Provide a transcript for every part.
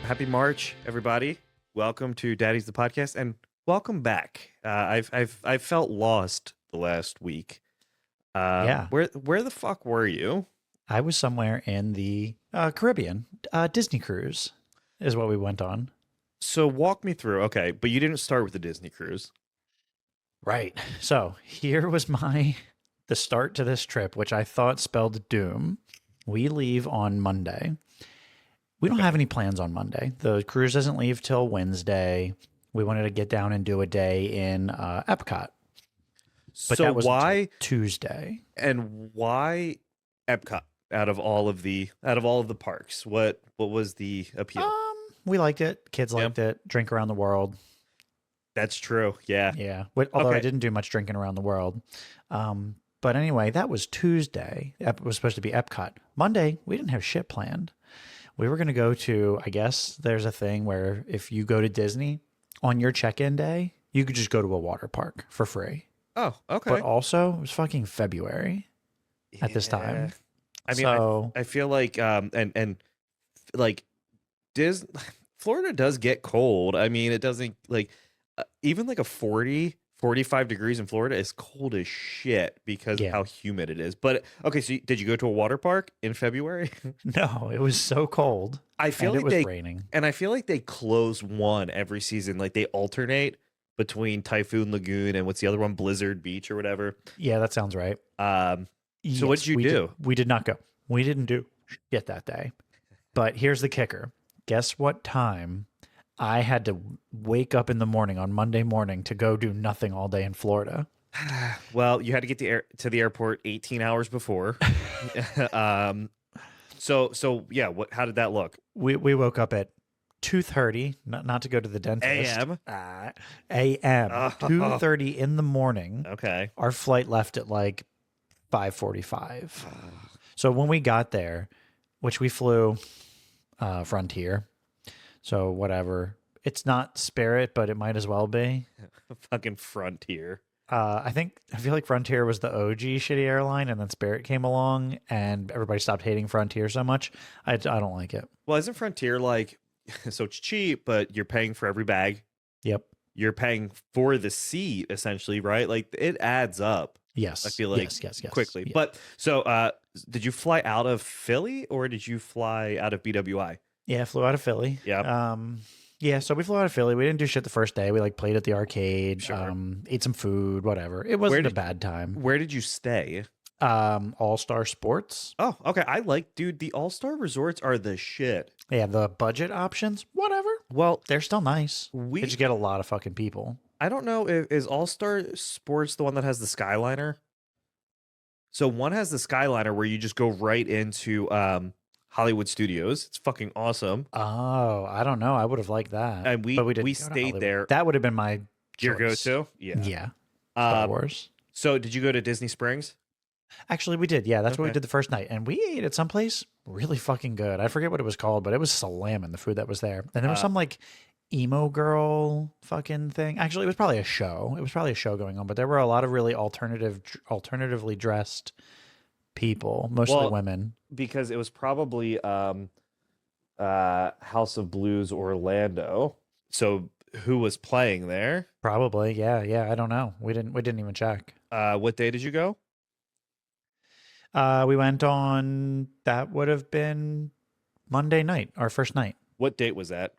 Happy March, everybody. Welcome to Daddies the podcast, and welcome back. I've felt lost the last week. Yeah, Where the fuck were you? I was somewhere in the Caribbean. Disney cruise is what we went on. So walk me through. Okay, but you didn't start with the Disney cruise. Right. So here was the start to this trip, which I thought spelled doom. We leave on Monday. We don't Okay. have any plans on Monday. The cruise doesn't leave till Wednesday. We wanted to get down and do a day in Epcot, but So that was until why Tuesday. and why Epcot out of all of the parks? What was the appeal? We liked it. Kids Yeah, liked it. Drink around the world. that's true. Yeah. Yeah. Although I Okay. didn't do much drinking around the world. But anyway, that was Tuesday. It was supposed to be Epcot. Monday, we didn't have shit planned. We were going to go to, I guess there's a thing where if you go to Disney on your check in day, you could just go to a water park for free. Oh, But okay. also, it was fucking February at this Yeah. time. I mean, So, I feel like and like Dis Florida does get cold. I mean, it doesn't like even like a 45 degrees in Florida is cold as shit because of yeah. how humid it is. But okay, so did you go to a water park in February? No, it was so cold I feel and it like was they raining. and I feel like they close one every season. Like they alternate between Typhoon Lagoon and what's the other one, Blizzard Beach or whatever. Yeah, that sounds right. So what Yes, did you do? we did not go. We didn't do shit that day. But here's the kicker. Guess what time I had to wake up in the morning on Monday morning to go do nothing all day in Florida? Well, you had to get to the airport 18 hours before. um, so yeah, how did that look? We woke up at 2:30, not to go to the dentist. AM. A.m. Oh, 2:30 in the morning. okay. Our flight left at like 5:45. So when we got there, which we flew Frontier, so whatever. It's not Spirit, but it might as well be. Fucking Frontier. I feel like Frontier was the OG shitty airline, and then Spirit came along, and everybody stopped hating Frontier so much. I don't like it. Well, isn't Frontier like so it's cheap, but you're paying for every bag. Yep. You're paying for the seat essentially, right? Like it adds up. I Yes. feel like Yes. quickly. Yeah. But so did you fly out of Philly or did you fly out of BWI? Yeah. Flew out of Philly. Yeah. Yeah. So we flew out of Philly. We didn't do shit the first day. We like played at the arcade. Sure. Ate some food. Whatever. It Where wasn't a did bad time. where did you stay? All Star Sports. Oh, okay. Dude, the All-Star resorts are the shit. Yeah. The budget options. Whatever. Well, They're still nice. we They just get a lot of fucking people. I don't know if is All-Star Sports the one that has the Skyliner? So one has the Skyliner where you just go right into Hollywood Studios. It's fucking awesome. Oh, I don't know. I would have liked that. And But we didn't we go to stayed Hollywood. there. That would have been my Your choice. go-to? Yeah. Yeah. Star Um, Wars. so did you go to Disney Springs? Actually, we did. Yeah, that's what we Okay. did the first night. And we ate at some place really fucking good. I forget what it was called, but it was slamming the food that was there. And there was Uh, some like emo girl fucking thing. Actually, it was probably a show. It was probably a show going on, but there were a lot of really alternatively dressed people, mostly well, women. because it was probably House of Blues Orlando. So who was playing there? Probably. Yeah. I don't know. We didn't even check. What day did you go? We went on, that would have been Monday night, our first night. What date was that?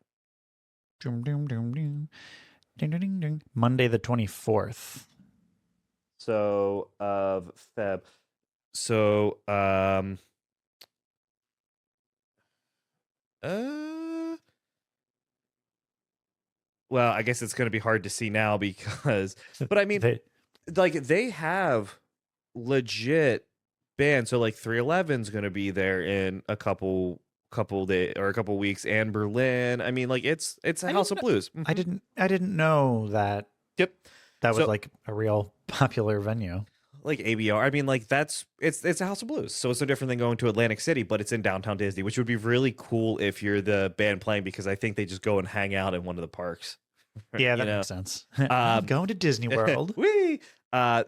Doom, doom, doom, doom. Ding, ding, ding, ding. Monday the 24th. So of Feb. So uh well, I guess it's going to be hard to see now because but I mean They, like they have legit bands. So like 311's going to be there in a couple day or a couple weeks, and Berlin. I mean like it's a I House didn't of Blues. I didn't know that Yep. that was So like a real popular venue. like ABR. I mean, like it's a House of Blues, so it's no different than going to Atlantic City, but it's in downtown Disney, which would be really cool if you're the band playing because I think they just go and hang out in one of the parks. Yeah, You that know, makes sense. I'm going to Disney World. wee.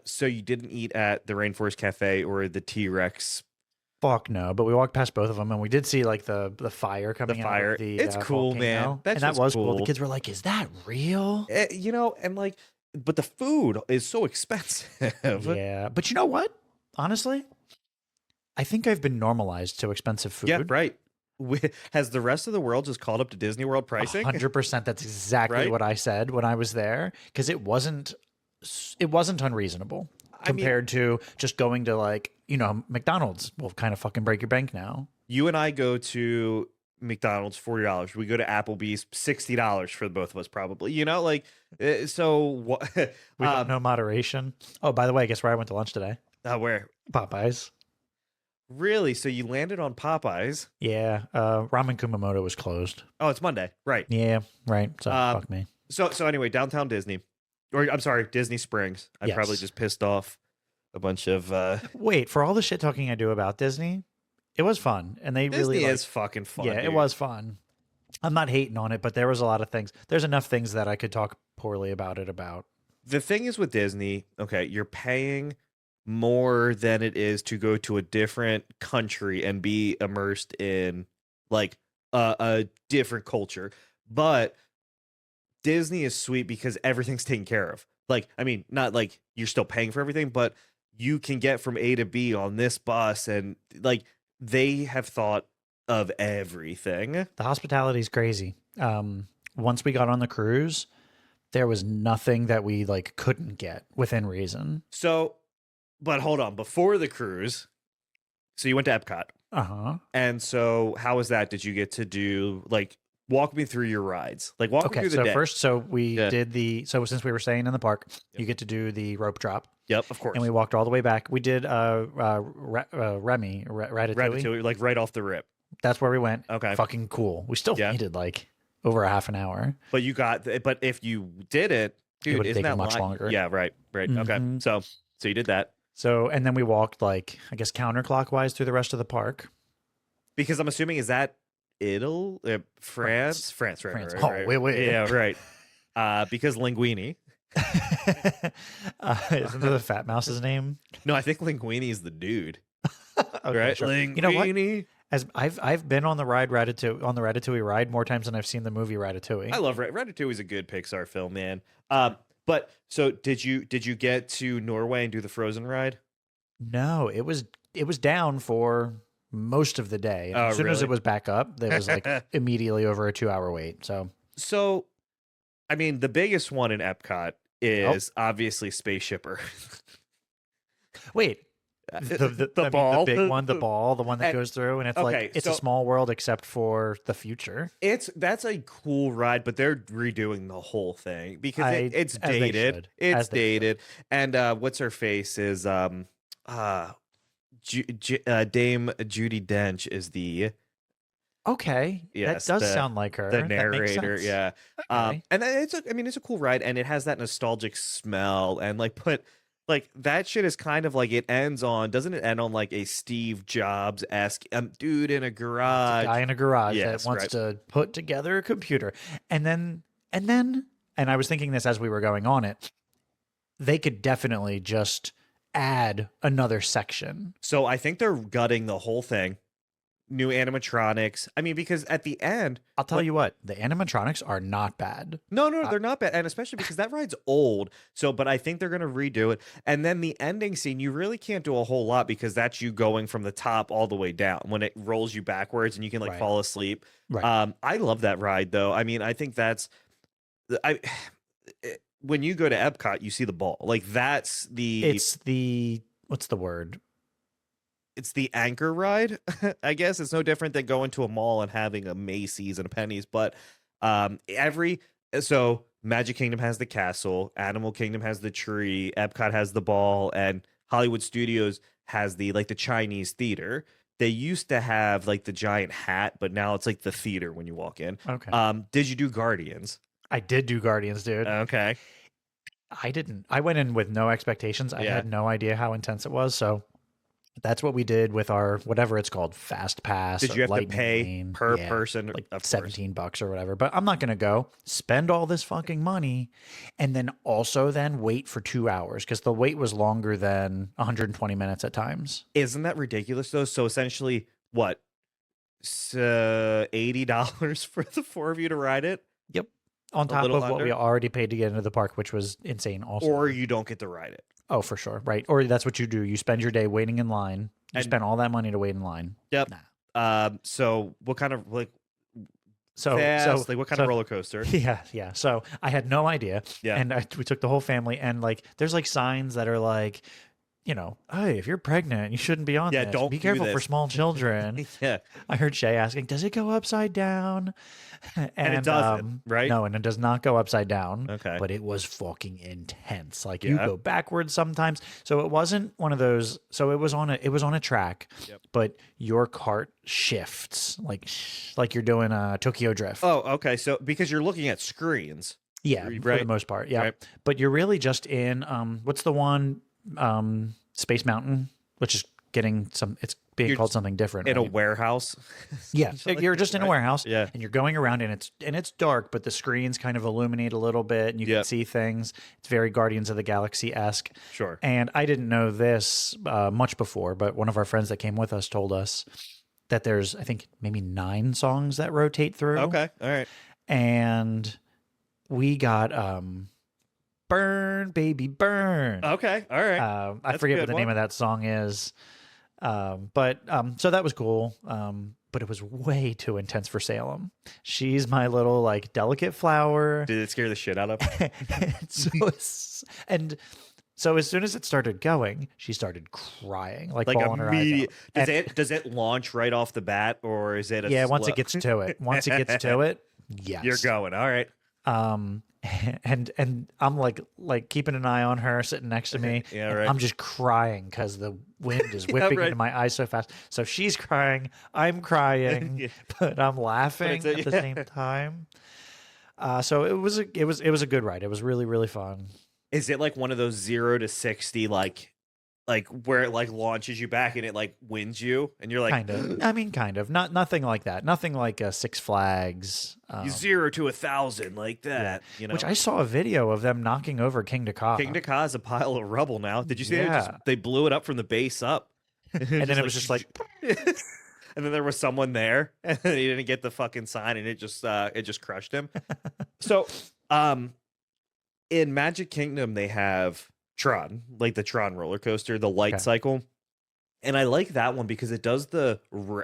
So you didn't eat at the Rainforest Cafe or the T Rex Fuck no, but we walked past both of them, and we did see like the fire The coming out of fire. the It's cool, man. volcano, That and that shit's was cool. The cool. kids were like, "Is that real?" You know, and like, but the food is so expensive. Yeah, but you know what? Honestly, I think I've been normalized to expensive Yeah, food. right. Has the rest of the world just caught up to Disney World pricing? 100%. That's exactly Right? what I said when I was there, because it wasn't unreasonable I mean, compared to just going to like McDonald's will kind of fucking break your bank now. you and I go to McDonald's $40. We go to Applebee's $60 for both of us, probably. You know, like so. What? We don't know moderation. Oh, by the way, guess where I went to lunch today? Where Popeyes. really? So you landed on Popeyes? Yeah, Ramen Kumamoto was closed. Oh, it's Monday, right? Yeah, right. So Um, fuck me. So anyway, downtown Disney, or I'm sorry, Disney Springs. I probably Yes. just pissed off a bunch of. Wait, for all the shit talking I do about Disney, it was fun, and they Disney really is fucking fun. yeah, it dude. was fun. I'm not hating on it, but there was a lot of things. There's enough things that I could talk poorly about it about. The thing is with Disney, okay, you're paying more than it is to go to a different country and be immersed in like a different culture. But Disney is sweet because everything's taken care of. Like, I mean, not like you're still paying for everything, but you can get from A to B on this bus, and like they have thought of everything. The hospitality is crazy. Once we got on the cruise, there was nothing that we like couldn't get within reason. So, but hold on, before the cruise, so you went to Epcot. Uh-huh. And so, how was that? Did you get to do like walk me through your rides? Like walk me Okay, through the so day. first, so we Yeah. did so since we were staying in the park, Yep. you get to do the rope drop, Yep, of course. and we walked all the way back. We did Remy, Ratatouille. Ratatouille, like right off the rip. That's where we went. Okay. Fucking cool. We still Yeah. waited like over a half an hour. But you got, but if you did it, dude, would've isn't taken that much longer. Yeah, right, right. Okay, Mhm. so you did that So, and then we walked like, I guess, counterclockwise through the rest of the park. because I'm assuming is that Italy, France, right, France. right, Oh, right. wait. Yeah, right. Because linguini. Isn't that the Fat Mouse's name? No, I think linguini is the dude. Okay, Right, sure. linguini. You know what? As I've been on the Ratatouille ride more times than I've seen the movie Ratatouille. I love Ratatouille is a good Pixar film, man. But so did you get to Norway and do the Frozen ride? No, it was down for most of the day. Oh, As soon as really? it was back up, there was like immediately over a 2-hour wait. So So, I mean, the biggest one in Epcot is obviously Spaceship Earth. wait, the ball, the big one, the ball, the one that goes through, and it's okay, like it's so- a small world except for the future. That's a cool ride, but they're redoing the whole thing because it's as they dated. should. It's As they should. dated, and what's her face is Dame Judy Dench is the Okay, Yes, that does the- sound like her. the That makes narrator. sense. Yeah, Okay. and it's a cool ride, and it has that nostalgic smell, and like that shit is kind of like it ends on, doesn't it end on like a Steve Jobs esque dude in a garage? Guy in a garage Yes, that wants right. to put together a computer, and I was thinking this as we were going on it. They could definitely just add another section. So I think they're gutting the whole thing. New animatronics. I mean, because at the end, I'll tell you what, the animatronics are not bad. no, they're not bad, and especially because that ride's old. So, but I think they're gonna redo it. And then the ending scene, you really can't do a whole lot because that's you going from the top all the way down when it rolls you backwards and you can like Right. fall asleep. Right. I love that ride though. I mean, I think that's I when you go to Epcot, you see the ball. Like that's It's the what's the word? it's the anchor ride. I guess it's no different than going to a mall and having a Macy's and a Penny's, but so Magic Kingdom has the castle, Animal Kingdom has the tree, Epcot has the ball, and Hollywood Studios has the Chinese theater. They used to have like the giant hat, but now it's like the theater when you walk in. Okay. Did you do Guardians? I did do Guardians, dude. Okay. I didn't. I went in with no expectations. I Yeah. had no idea how intense it was. So That's what we did with our whatever it's called, fast pass Did or you have to lightning pay lane. per Yeah, person? like Of course. $17 or whatever. But I'm not gonna go spend all this fucking money and then also then wait for 2 hours because the wait was longer than 120 minutes at times. Isn't that ridiculous though? So essentially, what? $80 for the four of you to ride it, Yep. On a top little of what we under, already paid to get into the park, which was insane also. or you don't get to ride it. Oh, for sure. Right. Or that's what you do. You spend your day waiting in line. You And spend all that money to wait in line. yep. Nah. So what kind of like So fast? Like what kind of roller coaster? Yeah, yeah. So I had no idea, Yeah. and we took the whole family, and like, there's like signs that are like, hey, if you're pregnant, you shouldn't be on Yeah, this. don't Be do careful for this. small children. Yeah. I heard Shay asking, "Does it go upside down?" And it doesn't, right? No, and it does not go upside down. Okay. But it was fucking intense. Like you Yeah. go backwards sometimes. So it wasn't one of those. So it was on a track, Yep. but your cart shifts like you're doing a Tokyo Drift. Oh, okay. So because you're looking at screens. Yeah, for the Right. most part. Yeah. Right. But you're really just in what's the one Space Mountain, which is getting it's being You're called something different. In a right? warehouse. Yeah. Essentially, You're just in a right? warehouse Yeah. and you're going around and it's dark, but the screens kind of illuminate a little bit and you can Yep. see things. It's very Guardians of the Galaxy-esque. Sure. And I didn't know this much before, but one of our friends that came with us told us that there's, I think, maybe 9 songs that rotate through. Okay. All right. And we got Burn, Baby, Burn. Okay. All right. I That's a forget what good the name one. of that song is. But so that was cool. But it was way too intense for Salem. She's my little like delicate flower. Did it scare the shit out of her? and so as soon as it started going, she started crying, like Like bawling her eyes immediate. out. Does it launch right off the bat, or is it? Yeah, once slow- it gets to it. Once it gets to it, yes. You're going. All right. And I'm like keeping an eye on her sitting next to me. Yeah, and right. I'm just crying because the wind is whipping right. into my eyes so fast. So she's crying, I'm crying, Yeah. but I'm laughing But at the same time. So it was a good ride. It was really, really fun. Is it like one of those 0 to 60, like where it like launches you back and it like wins you, and you're like Kind of. I mean, kind of. Nothing like that. Nothing like Six Flags. 0 to 1,000 like that. You know, Which I saw a video of them knocking over King Dakar. King Dakar is a pile of rubble now. Did you see Yeah. they blew it up from the base up, And then it was just like, and then there was someone there, and he didn't get the fucking sign, and it just crushed him. So, in Magic Kingdom, they have Tron, like the Tron roller coaster, the light Okay. cycle, and I like that one because it does the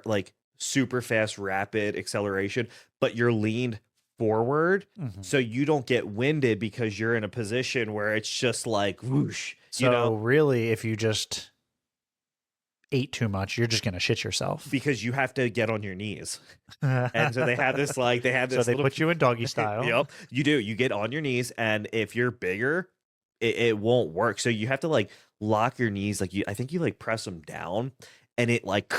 like super fast, rapid acceleration, but you're leaned forward, mhm. so you don't get winded because you're in a position where it's just like whoosh. So You know, really, if you just ate too much, you're just gonna shit yourself. because you have to get on your knees. And so they have this So they little put you in doggy style. Yep, you do. You get on your knees, and if you're bigger, it won't work. So you have to like lock your knees, like I think you like press them down, and it like,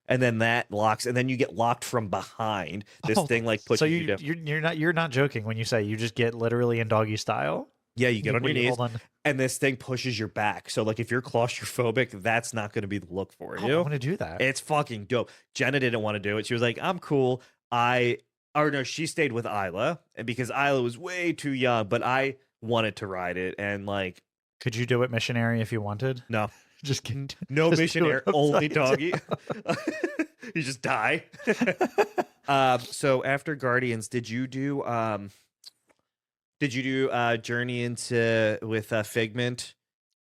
and then that locks, and then you get locked from behind. This Oh, thing like pushes So you down. you're not joking when you say you just get literally in doggy style. Yeah, you get on your When you knees, hold on. and this thing pushes your back. So like if you're claustrophobic, that's not going to be the look for Oh, I you. want to do that. It's fucking dope. Jenna didn't want to do it. She was like, I'm cool. She stayed with Isla, and because Isla was way too young, but I wanted to ride it, and like, Could you do it missionary if you wanted? no, Just kidding. no Just do missionary, it only upside doggy. You just die. So after Guardians, did you do Journey into with Figment?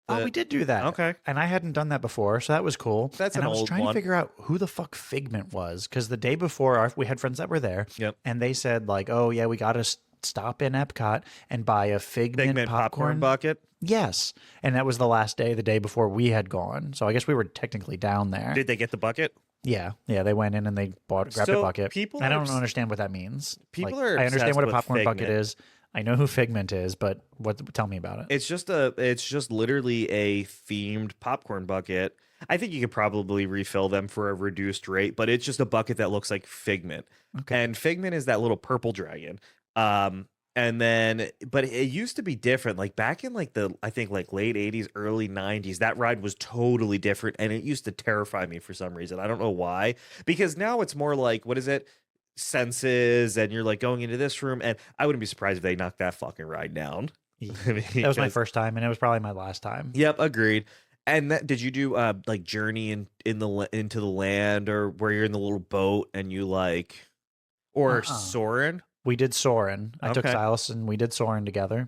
Oh, we did do that. Okay. And I hadn't done that before, so that was cool. That's and an I was old trying one. to figure out who the fuck Figment was because the day before we had friends that were there. Yep. And they said like, "Oh yeah, we got to stop in Epcot and buy a Figment, popcorn bucket. Yes, and that was the last day, the day before we had gone. So I guess we were technically down there. Did they get the bucket? Yeah, they went in and they grabbed a So bucket. people I are don't obs- understand what that means. People Like, are I understand obsessed what a with popcorn bucket Figment. is. I know who Figment is, but tell me about it. It's just literally a themed popcorn bucket. I think you could probably refill them for a reduced rate, but it's just a bucket that looks like Figment. Okay. And Figment is that little purple dragon. And then, but it used to be different. Like back in like I think like late 80s, early 90s, that ride was totally different. And it used to terrify me for some reason. I don't know why. Because now it's more like, what is it? Senses. And you're like going into this room. And I wouldn't be surprised if they knocked that fucking ride down. That was my first time, and it was probably my last time. Yep, agreed. And did you do like Journey into the land, or where you're in the little boat and you like, or Soarin'? We did Soarin'. I took Okay. Silas and we did Soarin' together.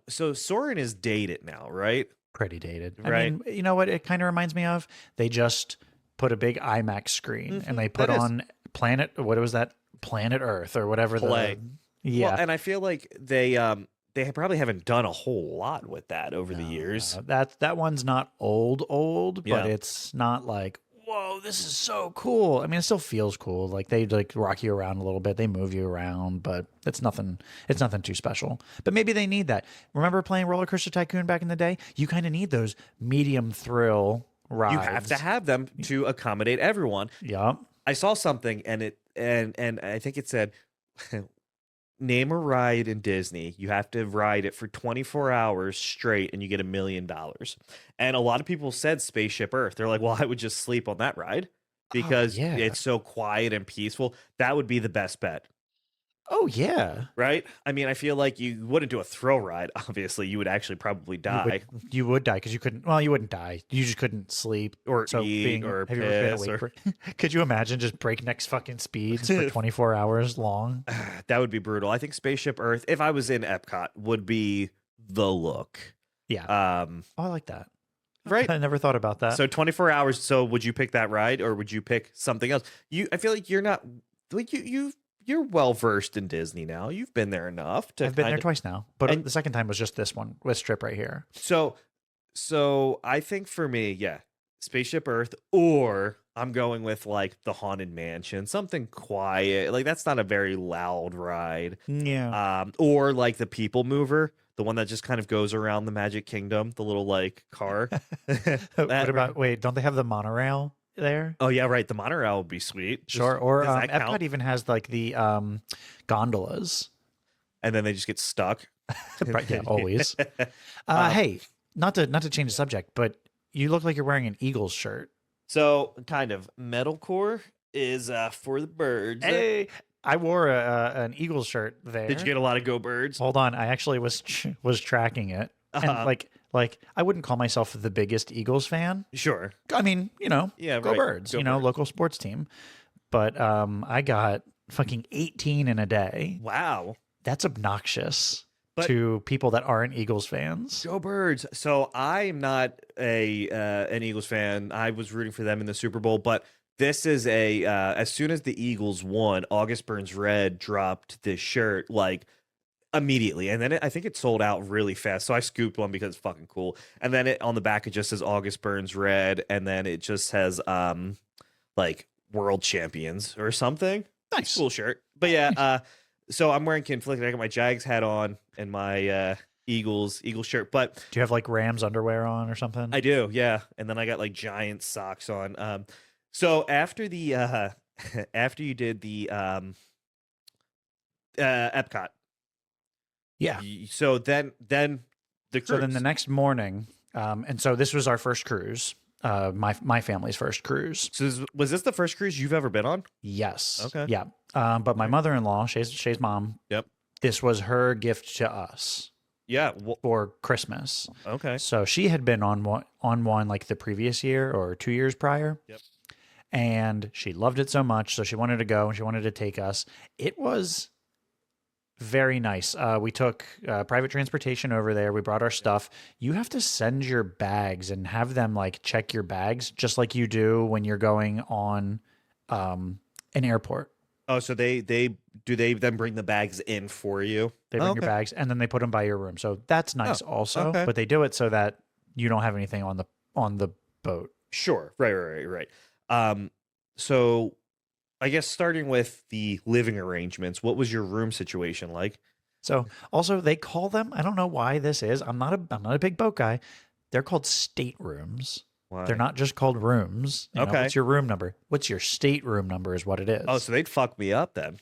So Soarin' is dated now, right? Pretty dated. I Right. mean, you know what it kind of reminds me of? They just put a big IMAX screen and they put That is- on what was that? Planet Earth or whatever Play. Yeah. Well, and I feel like they probably haven't done a whole lot with that over the years. That one's not old, but Yeah. it's not like, whoa, this is so cool. I mean, it still feels cool. Like they like rock you around a little bit, they move you around, but it's nothing too special. But maybe they need that. Remember playing Roller Coaster Tycoon back in the day? You kind of need those medium thrill rides. You have to have them to accommodate everyone. Yep. I saw something and I think it said name a ride in Disney. You have to ride it for 24 hours straight and you get $1 million. And a lot of people said Spaceship Earth. They're like, well, I would just sleep on that ride because yeah. it's so quiet and peaceful. That would be the best bet. Oh yeah. Right? I mean, I feel like you wouldn't do a thrill ride. Obviously, you would actually probably die. You would die because you couldn't. Well, you wouldn't die. You just couldn't sleep Or eat or have you ever been piss awake or- could you imagine just breakneck fucking speeds for 24 hours long? That would be brutal. I think Spaceship Earth, if I was in Epcot, would be the look. Yeah. Oh, I like that. Right. I never thought about that. So 24 hours. So would you pick that ride or would you pick something else? I feel like you're not like you're well versed in Disney now. You've been there enough to I've been there twice now, but and- the second time was just this trip right here. So I think for me, yeah, Spaceship Earth, or I'm going with like the Haunted Mansion, something quiet. Like that's not a very loud ride. Yeah. Or like the People Mover, the one that just kind of goes around the Magic Kingdom, the little like car. What about wait? Don't they have the monorail there? Oh yeah, right. The monorail would be sweet. Sure. Or does that Epcot count? even has like the gondolas. And then they just get stuck. Right, yeah, always. Hey, not to change the subject, but you look like you're wearing an Eagles shirt. So kind of metalcore is for the birds. Hey, I wore an Eagles shirt there. Did you get a lot of Go Birds? Hold on, I actually was tracking it, and like I wouldn't call myself the biggest Eagles fan. Sure. I mean, Yeah, go right. Birds, Go Birds. local sports team. But I got fucking 18 in a day. Wow. That's obnoxious But- to people that aren't Eagles fans. Go Birds. So I'm not an Eagles fan. I was rooting for them in the Super Bowl, but this is as soon as the Eagles won, August Burns Red dropped this shirt like immediately, and then I think it sold out really fast. So I scooped one because it's fucking cool. And then on the back it just says August Burns Red, and then it just has like World Champions or something. Nice. Cool shirt. But yeah, so I'm wearing conflicted. I got my Jags hat on and my Eagles shirt, but Do you have like Rams underwear on or something? I do, yeah. And then I got like giant socks on. So after the after you did the Epcot, Yeah. so then the cruise. So then the next morning, and so this was our first cruise, my family's first cruise. So was this the first cruise you've ever been on? Yes. Okay. Yeah. But my mother-in-law, Shay's mom. Yep. This was her gift to us Yeah. for Christmas. Okay. So she had been on one like the previous year or 2 years prior. Yep. And she loved it so much, so she wanted to go and she wanted to take us. It was very nice. We took private transportation over there. We brought our stuff. You have to send your bags and have them like check your bags, just like you do when you're going on an airport. Oh, so they then bring the bags in for you? They bring Okay. your bags and then they put them by your room. So that's nice also. okay. But they do it so that you don't have anything on the boat. Sure. Right. So I guess starting with the living arrangements, what was your room situation like? So also they call them, I don't know why this is. I'm not a big boat guy. They're called staterooms. Why? They're not just called rooms. You know, Okay. what's your room number? What's your stateroom number is what it is. Oh, so they'd fuck me up then.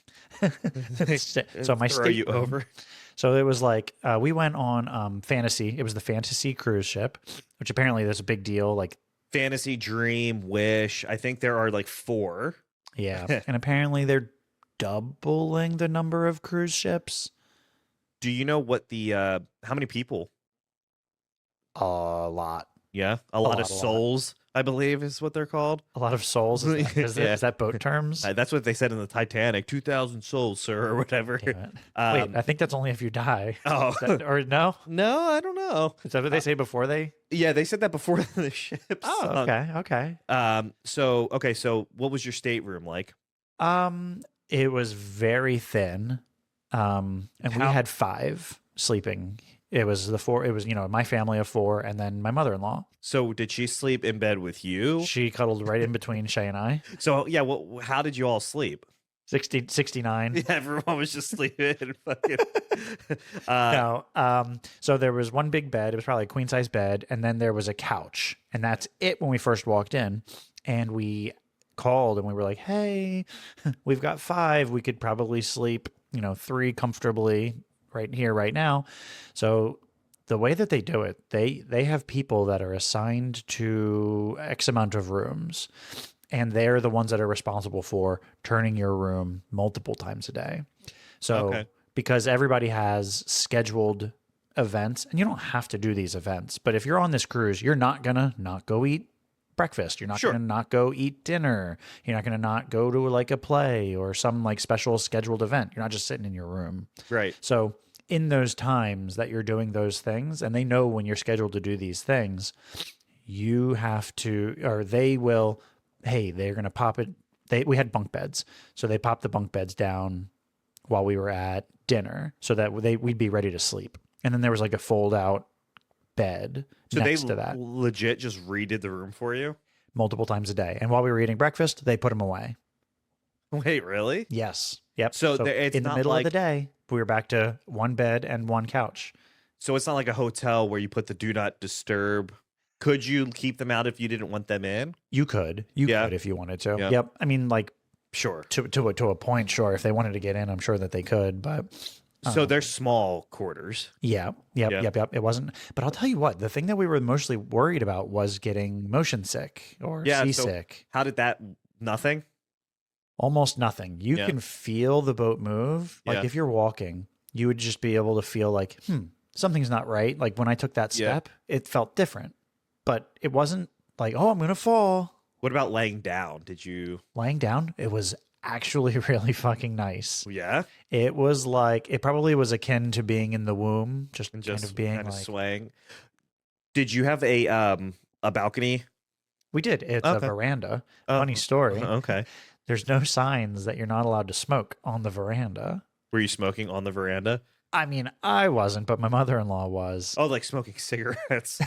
So my Throw you stateroom- over. So it was like we went on Fantasy. It was the Fantasy cruise ship, which apparently there's a big deal. Like, Fantasy, Dream, Wish. I think there are like 4. yeah, and apparently they're doubling the number of cruise ships. Do you know what the how many people? A lot, Yeah, a lot lot, of a lot, souls, I believe is what they're called. a lot of souls. Yeah. Is that boat terms? That's what they said in the Titanic, 2,000 souls, sir, or whatever. Damn it. Wait, Um, I think that's only if you die. oh, Or no? no, I don't know. Is that what they say before they? Yeah, they said that before the ship Oh, sunk. okay, okay. So okay, so what was your stateroom like? It was very thin. And we How- had 5 sleeping. It was the 4. It was, my family of 4, and then my mother-in-law. So did she sleep in bed with you? She cuddled right in between Shay and I. So yeah, how did you all sleep? 69. Yeah, everyone was just sleeping. Fucking, No. So there was one big bed. It was probably a queen size bed, and then there was a couch, and that's it when we first walked in. And we called and we were like, "Hey, we've got 5. We could probably sleep, 3 comfortably right here, right now." So the way that they do it, they have people that are assigned to X amount of rooms, and they're the ones that are responsible for turning your room multiple times a day. So Okay. because everybody has scheduled events, and you don't have to do these events, but if you're on this cruise, you're not gonna not go eat breakfast. You're not Sure. gonna not go eat dinner. You're not gonna not go to like a play or some like special scheduled event. You're not just sitting in your room. right. So in those times that you're doing those things, and they know when you're scheduled to do these things, you have to, or they will, hey, they're going to pop it. We had bunk beds. So they popped the bunk beds down while we were at dinner so that we'd be ready to sleep. And then there was like a fold out bed So next they to that legit just redid the room for you? multiple times a day. And while we were eating breakfast, they put them away. Wait, really? Yes. Yep. So it's in the not middle of like- the day, we were back to one bed and one couch. So it's not like a hotel where you put the do not disturb. Could you keep them out if you didn't want them in? You could Yeah. if you wanted to. Yeah. Yep. I mean, like Sure. to a point, sure. If they wanted to get in, I'm sure that they could. But So they're small quarters. yeah, Yeah. yep. It wasn't. But I'll tell you what, the thing that we were mostly worried about was getting motion sick or Yeah, so- seasick. How did that? Nothing? Almost nothing. You Yeah. can feel the boat move. Like Yeah. if you're walking, you would just be able to feel like, something's not right. Like when I took that Yeah. step, it felt different. But it wasn't like, oh, I'm gonna fall. What about laying down? Did you? Lying down, it was actually really fucking nice. Yeah. It was like, it probably was akin to being in the womb, just, And kind just of being kind of like, swaying. Did you have a balcony? we did. It's Okay. a veranda. Oh, Funny story. Okay. There's no signs that you're not allowed to smoke on the veranda. Were you smoking on the veranda? I mean, I wasn't, but my mother-in-law was. Oh, like smoking cigarettes.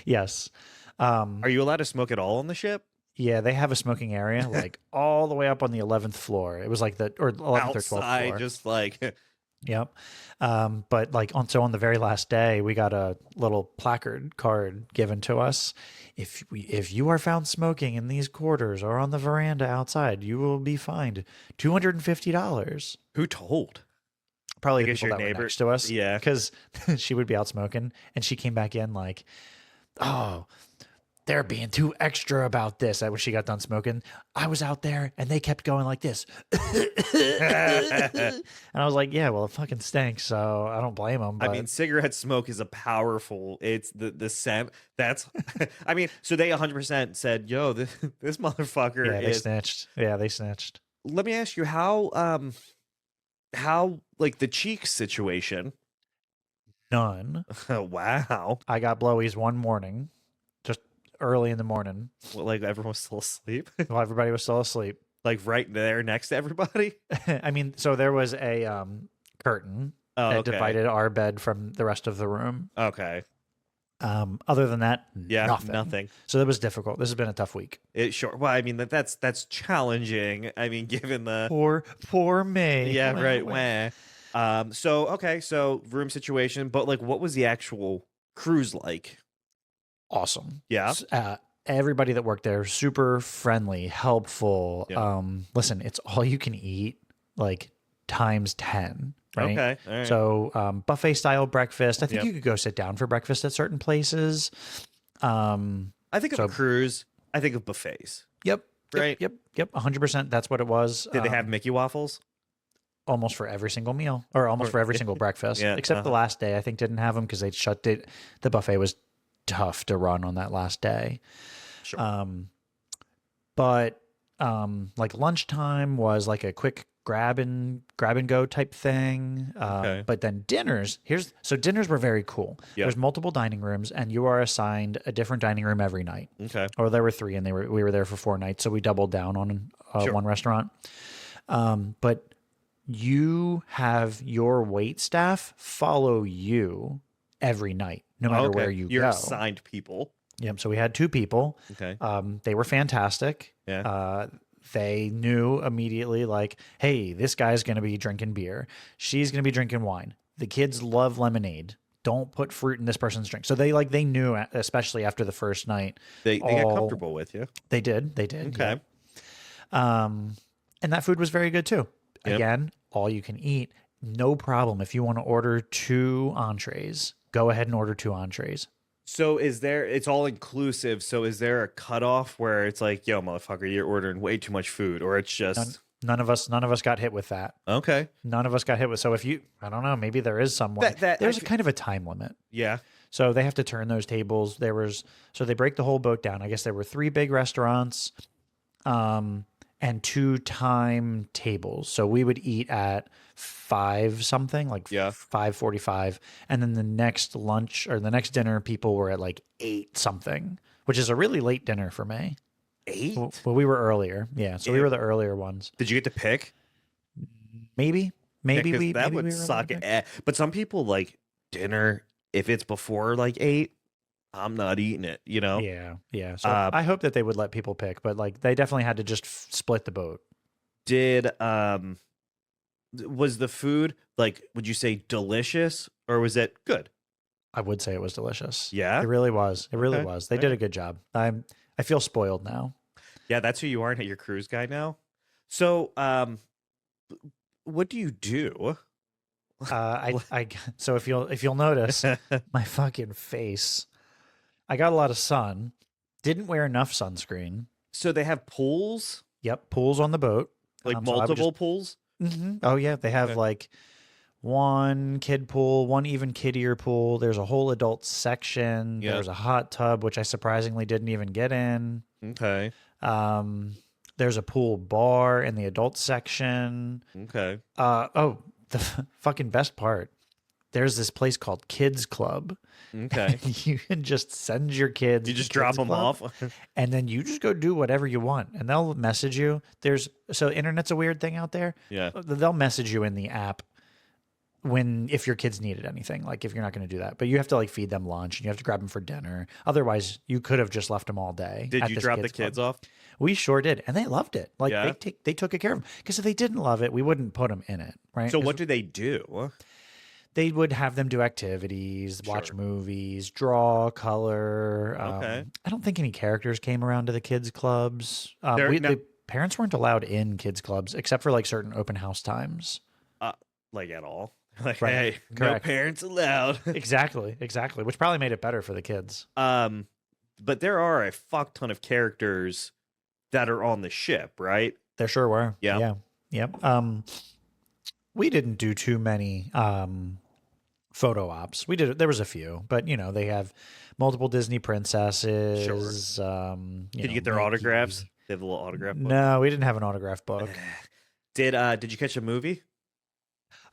Yes. Are you allowed to smoke at all on the ship? Yeah, they have a smoking area like all the way up on the 11th floor. It was like the, or 11th or 12th Outside, floor. just like Yep. But like on the very last day, we got a little placard card given to us. If you are found smoking in these quarters or on the veranda outside, you will be fined $250. who told? Probably I the guess people your that were neighbor- next to us. yeah. Because she would be out smoking, and she came back in like, "Oh, they're being too extra about this." When she got done smoking, I was out there, and they kept going like this, and I was like, "Yeah, well, it fucking stinks, so I don't blame them." I But mean, cigarette smoke is a powerful. It's the scent. That's. I mean, so they 100% said, "Yo, this motherfucker yeah, they is." snitched. Yeah, they snitched. Let me ask you how like the cheeks situation. None. Wow. I got blowies one morning, just early in the morning, Well, like everyone was still asleep. while everybody was still asleep. Like right there next to everybody. I mean, so there was a curtain Oh, that okay. divided our bed from the rest of the room. Okay. Other than that, Yeah. nothing. So that was difficult. This has been a tough week. It sure. Well, I mean that's challenging. I mean, given the Poor me. yeah, Wah, right. wah. Wah. So okay, so room situation, but like, what was the actual cruise like? Awesome. Yeah. Everybody that worked there, super friendly, helpful. Yeah. Listen, it's all you can eat, like times 10. right? Okay. All right. So buffet style breakfast. I think Yep. you could go sit down for breakfast at certain places. Um, I think of a so cruise. I think of buffets. yep, Right. 100%. That's what it was. Did they have Mickey waffles? Almost for every single meal, or almost Or for every single breakfast, yeah. except the last day. I think didn't have them because they shut it. The buffet was tough to run on that last day. Sure. But like lunchtime was like a quick grab and go type thing. Okay. But then dinners were very cool. Yep. There's multiple dining rooms, and you are assigned a different dining room every night. Okay. Or there were 3, and we were there for 4 nights, so we doubled down on Sure. one restaurant. But you have your wait staff follow you every night, no matter where You're go. assigned people. Yep. So we had 2 people. Okay. They were fantastic. Yeah. They knew immediately, like, hey, this guy's going to be drinking beer. She's going to be drinking wine. The kids love lemonade. Don't put fruit in this person's drink. So they knew, especially after the first night. They got comfortable with you. They did. Okay. Yeah. And that food was very good too. Yep. Again, all you can eat. No problem. If you want to order 2 entrees, go ahead and order 2 entrees. So it's all inclusive. So is there a cutoff where it's like, yo, motherfucker, you're ordering way too much food, or it's just None of us got hit with that. okay? None of us got hit with. So if you, I don't know, maybe there is someone. There's a kind of a time limit. Yeah. So they have to turn those tables. So they break the whole boat down. I guess there were 3 big restaurants, and 2 time tables. So we would eat at 5 something, like 5:45, and then the next lunch or the next dinner, people were at like 8 something, which is a really late dinner for me. 8? Well, we were earlier, yeah. So we were the earlier ones. Did you get to pick? Maybe Yeah, we that maybe would we were suck. earlier. But some people like dinner. If it's before like 8, I'm not eating it. You know. Yeah. So I hope that they would let people pick, but like they definitely had to just split the boat. Did was the food like? Would you say delicious or was it good? I would say it was delicious. Yeah? It really was. It really Okay. was. They did a good job. I feel spoiled now. Yeah, that's who you are at your cruise guy now. So, what do you do? So if you'll notice my fucking face, I got a lot of sun. Didn't wear enough sunscreen. So they have pools, Yep, pools on the boat. like So I would multiple pools. Oh yeah, they have Okay. like one kid pool, one even kiddier pool. There's a whole adult section. Yeah. There's a hot tub, which I surprisingly didn't even get in. Okay. There's a pool bar in the adult section. Okay. The fucking best part. There's this place called Kids Club. Okay. You can just send your kids. You to just drop Kids them Club, off. and then you just go do whatever you want, and they'll message you. So internet's a weird thing out there. Yeah. They'll message you in the app if your kids needed anything, like if you're not going to do that, but you have to like feed them lunch and you have to grab them for dinner. Otherwise, you could have just left them all day. Did at you this drop the Kids Club. kids off? We sure did, and they loved it. Like Yeah? they took care of them, because if they didn't love it, we wouldn't put them in it, right? So 'Cause what do they do? they would have them do activities, watch Sure. movies, draw, color. Okay. I don't think any characters came around to the kids clubs. The parents weren't allowed in kids clubs except for like certain open house times. Like at all? Like, Right. hey, Correct. no parents allowed. Exactly, which probably made it better for the kids. But there are a fuck ton of characters that are on the ship, right? There sure were. Yeah. Yep. We didn't do too many photo ops. There was a few, but they have multiple Disney princesses. Did you get their Mickey. autographs? They have a little autograph book. No, we didn't have an autograph book. Did you catch a movie?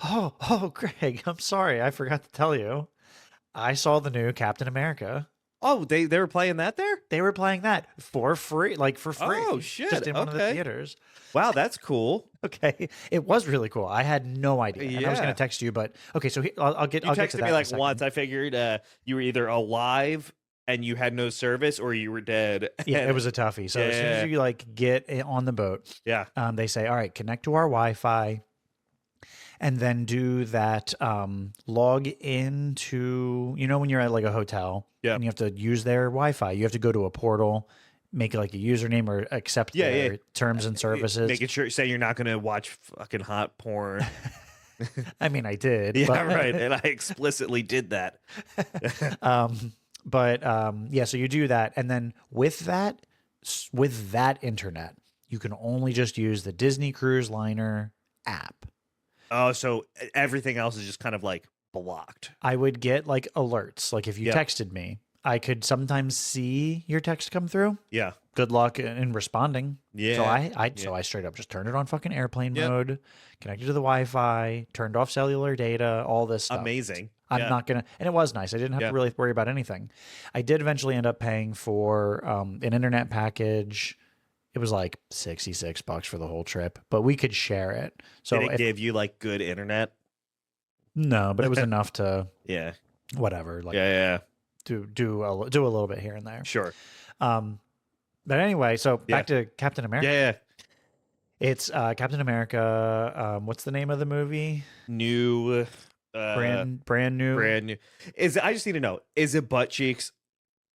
Oh, Greg, I'm sorry. I forgot to tell you. I saw the new Captain America. Oh, they were playing that there? They were playing that for free, like for free. Oh, shit. Just in one of the Okay. theaters. Wow, that's cool. Okay. It was really cool. I had no idea. And I was going Yeah. to text you, but okay, so I'll get You to texted that me in a like second. once. I figured you were either alive and you had no service, or you were dead. Yeah, And- it was a toughie. So as soon as Yeah. you like get on the boat, yeah. they say, all right, connect to our Wi-Fi, and then do that log into, when you're at like a hotel Yeah. and you have to use their Wi-Fi, you have to go to a portal, make like a username or accept Yeah, their yeah. terms and services. Making sure, say you're not going to watch fucking hot porn. I mean, I did. Yeah, but, right. And I explicitly did that. Yeah, so you do that, and then with that internet, you can only just use the Disney Cruise Liner app. Oh, so everything else is just kind of like blocked. I would get like alerts. Like if you Yep. texted me, I could sometimes see your text come through. Yeah. Good luck in responding. Yeah. So I Yeah. straight up just turned it on fucking airplane Yep. mode, connected to the Wi-Fi, turned off cellular data, all this stuff. Amazing. I'm Yeah. not gonna, and it was nice. I didn't have Yeah. to really worry about anything. I did eventually end up paying for an internet package. It was like $66 for the whole trip, but we could share it. So Did it give you like good internet? no, but it was enough to Yeah. whatever, like Yeah. do a little bit here and there. Sure. But anyway, so Yeah. back to Captain America. Yeah. It's Captain America. What's the name of the movie? New. Brand new. Brand new. I just need to know, is it butt cheeks?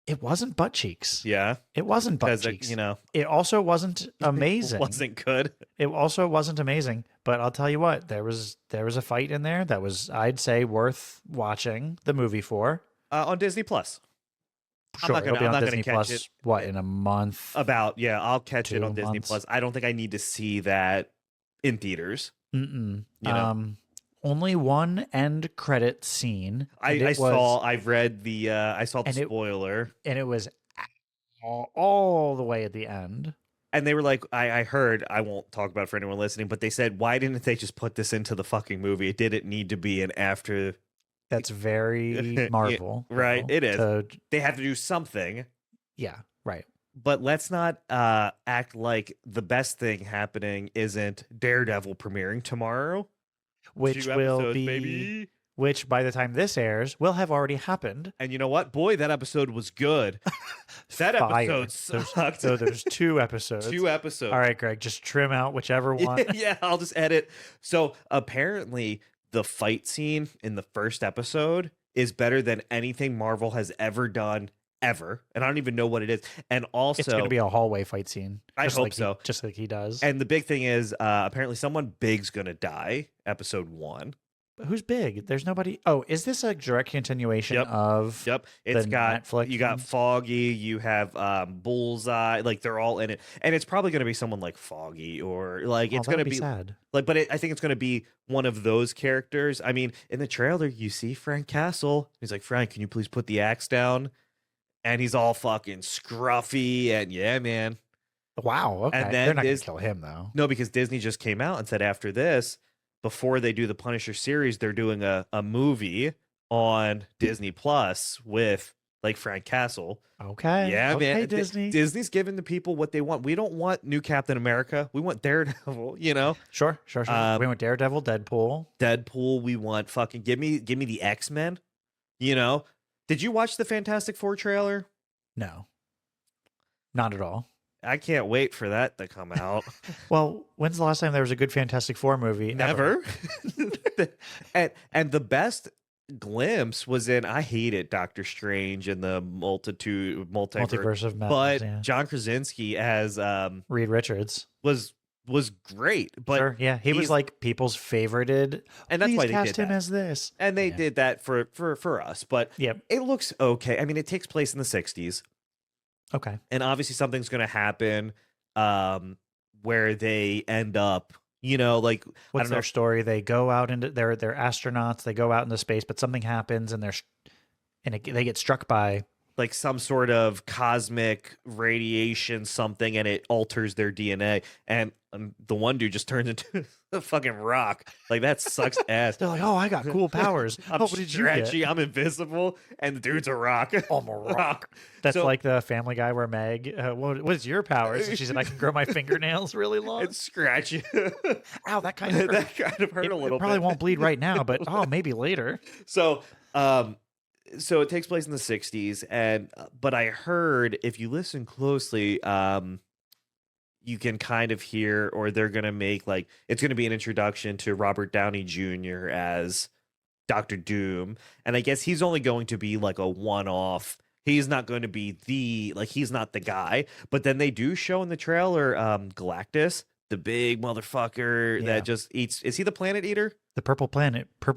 It wasn't butt cheeks. Yeah. It wasn't butt Because, cheeks. you know, It also wasn't amazing. wasn't good. It also wasn't amazing. But I'll tell you what, there was a fight in there that was, I'd say, worth watching the movie for. On Disney Plus. Sure, I'm it'll be on not gonna Disney catch Plus. it. What, in a month? I'll catch it 2 on Disney months. Plus. I don't think I need to see that in theaters. Mm-mm. You know? Only one end credit scene. and it was- I've read the, I saw the and it- spoiler. and it was all the way at the end. And they were like, I heard, I won't talk about it for anyone listening, but they said, why didn't they just put this into the fucking movie? It didn't need to be an after. That's very Marvel. Right, though, it is. to- They have to do something. yeah, right. But let's not act like the best thing happening isn't Daredevil premiering tomorrow. Which 2 will episodes, be, baby. which by the time this airs will have already happened. And you know what? Boy, that episode was good. That Fire. episode sucked. So there's 2 episodes. 2 episodes. All right, Greg, just trim out whichever one. Yeah, I'll just edit. So apparently, the fight scene in the first episode is better than anything Marvel has ever done, ever. And I don't even know what it is. And also, It's going to be a hallway fight scene. I just hope like so. Just like he does. and the big thing is, apparently, someone big's gonna die. Episode 1. But who's big? There's nobody. Oh, is this a direct continuation Yep. of? Yep, it's The got Netflix you got one? Foggy, you have Bullseye, like they're all in it, and it's probably gonna be someone like Foggy or like it's Oh, gonna that'd be sad. like, but I think it's gonna be one of those characters. I mean, in the trailer, you see Frank Castle. He's like, Frank, can you please put the axe down? And he's all fucking scruffy, and yeah, man. Wow. Okay. then They're not going this- to kill him though. No, because Disney just came out and said after this, before they do the Punisher series, they're doing a movie on Disney Plus with like Frank Castle. Okay. Yeah, okay, man. Disney. Disney's giving the people what they want. We don't want new Captain America. We want Daredevil, you know? Sure. Um, We went Daredevil, Deadpool. Deadpool, we want fucking give me the X-Men, you know? Did you watch the Fantastic Four trailer? No. Not at all. I can't wait for that to come out. Well, when's the last time there was a good Fantastic Four movie? Never. and the best glimpse was in, I hated Doctor Strange and the multiverse, Multiverse of Madness. but Yeah. John Krasinski as Reed Richards. was great. But Sure. Yeah. He was he's- like people's favorited. and that's Please why they cast did him that. as this. And they Yeah. did that for us. But Yep. it looks okay. I mean, it takes place in the 60s. Okay. And obviously something's going to happen where they end up, you know, like I What's don't their know. story? They go out into they're astronauts. They go out into space, but something happens, and they get struck by. Like some sort of cosmic radiation something, and it alters their DNA, and the one dude just turns into a fucking rock. Like that sucks ass. They're like, "Oh, I got cool powers. I'm oh, what did you get? stretchy, I'm invisible, and the dude's a rock. I'm a rock." That's So- like the Family Guy where Meg, what is your powers? And she said, "I can grow my fingernails really long." It's scratchy. Ow, that kind of hurt. That kind of hurt It a little probably bit. won't bleed right now, but oh, maybe later. So, so it takes place in the 60s, and but I heard if you listen closely, you can kind of hear, or they're gonna make like it's gonna be an introduction to Robert Downey Jr. as Doctor Doom, and I guess he's only going to be like a one-off. He's not going to be he's not the guy. But then they do show in the trailer Galactus, the big motherfucker Yeah. that just eats. Is he the planet eater? The purple